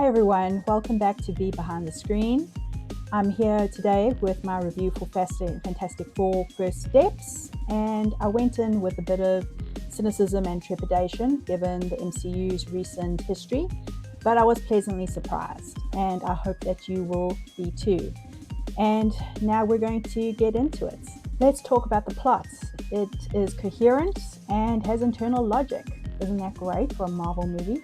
everyone, welcome back to Be Behind the Screen. I'm here today with my review for Fantastic Four First Steps, and I went in with a bit of cynicism and trepidation given the MCU's recent history, but I was pleasantly surprised, and I hope that you will be too. And now we're going to get into it. Let's talk about the plot. It is coherent and has internal logic. Isn't that great for a Marvel movie?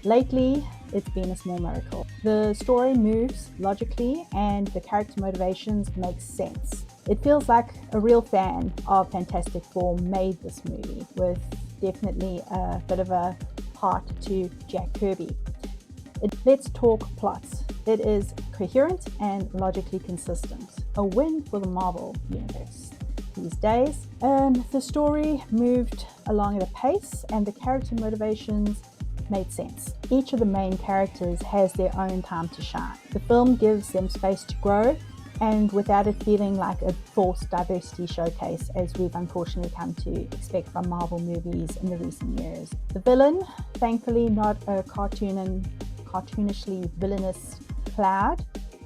Lately, it's been a small miracle. The story moves logically and the character motivations make sense. It feels like a real fan of Fantastic Four made this movie, with definitely a bit of a heart to Jack Kirby. Let's talk plots. It is coherent and logically consistent. A win for the Marvel universe these days. The story moved along at a pace and the character motivations made sense. Each of the main characters has their own time to shine. The film gives them space to grow, and without it feeling like a forced diversity showcase, as we've unfortunately come to expect from Marvel movies in the recent years. The villain, thankfully not a cartoonishly villainous Cloud,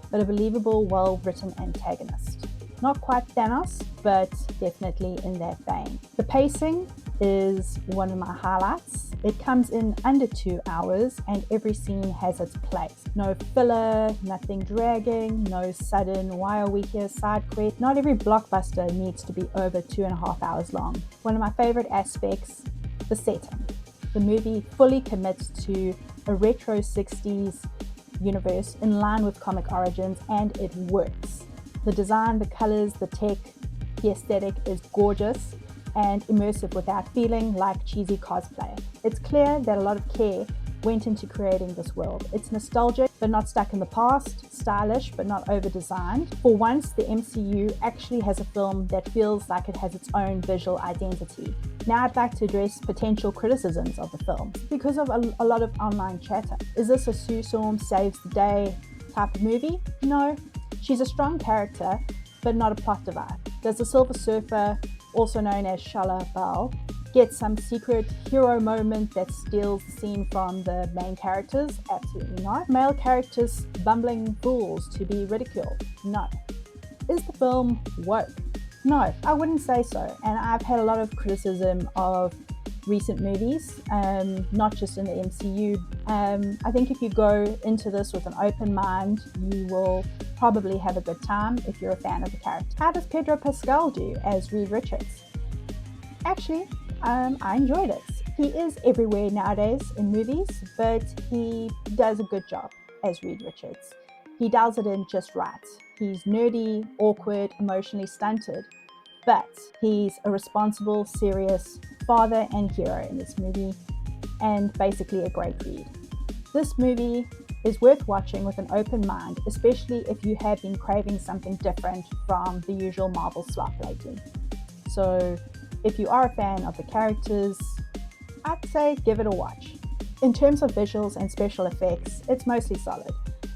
but a believable, well-written antagonist. Not quite Thanos, but definitely in that vein. The pacing is one of my highlights. It comes in under 2 hours and every scene has its place. No filler, nothing dragging, no sudden why are we here side quest. Not every blockbuster needs to be over 2.5 hours long. One of my favorite aspects, the setting. The movie fully commits to a retro 60s universe in line with comic origins, and it works. The design, the colors, the tech, the aesthetic is gorgeous and immersive without feeling like cheesy cosplay. It's clear that a lot of care went into creating this world. It's nostalgic but not stuck in the past, stylish but not over-designed. For once, the MCU actually has a film that feels like it has its own visual identity. Now I'd like to address potential criticisms of the film because of a lot of online chatter. Is this a Sue Storm saves the day type of movie? No. She's a strong character, but not a plot device. Does the Silver Surfer, also known as Shala Bal, get some secret hero moment that steals the scene from the main characters? Absolutely not. Male characters bumbling fools to be ridiculed? No. Is the film woke? No, I wouldn't say so. And I've had a lot of criticism of recent movies, not just in the MCU. I think if you go into this with an open mind, you will probably have a good time if you're a fan of the character. How does Pedro Pascal do as Reed Richards? Actually, I enjoyed it. He is everywhere nowadays in movies, but he does a good job as Reed Richards. He dials it in just right. He's nerdy, awkward, emotionally stunted, but he's a responsible, serious father and hero in this movie, and basically a great read. This movie is worth watching with an open mind, especially if you have been craving something different from the usual Marvel slop lately. So if you are a fan of the characters, I'd say give it a watch. In terms of visuals and special effects, it's mostly solid.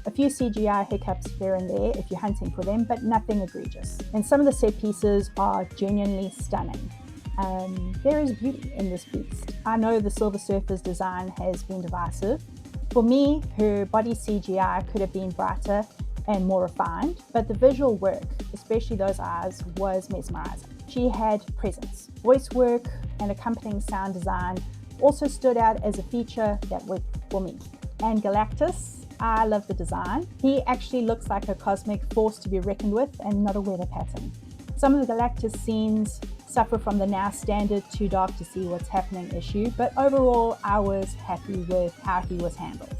A few CGI hiccups here and there if you're hunting for them, but nothing egregious. And some of the set pieces are genuinely stunning. There is beauty in this beast. I know the Silver Surfer's design has been divisive. For me, her body CGI could have been brighter and more refined, but the visual work, especially those eyes, was mesmerizing. She had presence. Voice work and accompanying sound design also stood out as a feature that worked for me. And Galactus, I love the design. He actually looks like a cosmic force to be reckoned with and not a weather pattern. Some of the Galactus scenes suffer from the now standard too dark to see what's happening issue, but overall I was happy with how he was handled.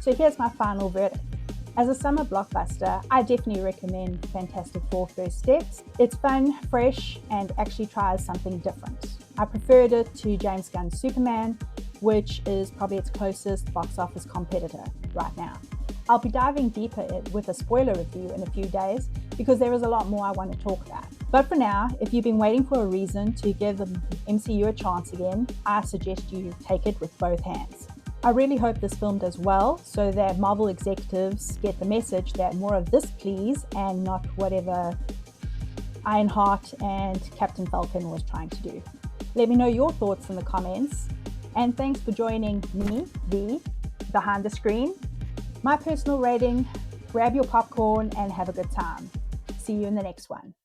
So here's my final verdict. As a summer blockbuster, I definitely recommend Fantastic Four First Steps. It's fun, fresh, and actually tries something different. I preferred it to James Gunn's Superman, which is probably its closest box office competitor right now. I'll be diving deeper with a spoiler review in a few days because there is a lot more I want to talk about. But for now, if you've been waiting for a reason to give the MCU a chance again, I suggest you take it with both hands. I really hope this film does well so that Marvel executives get the message that more of this please and not whatever Ironheart and Captain Falcon was trying to do. Let me know your thoughts in the comments, and thanks for joining me, the Behind the Screen. My personal rating, grab your popcorn and have a good time. See you in the next one.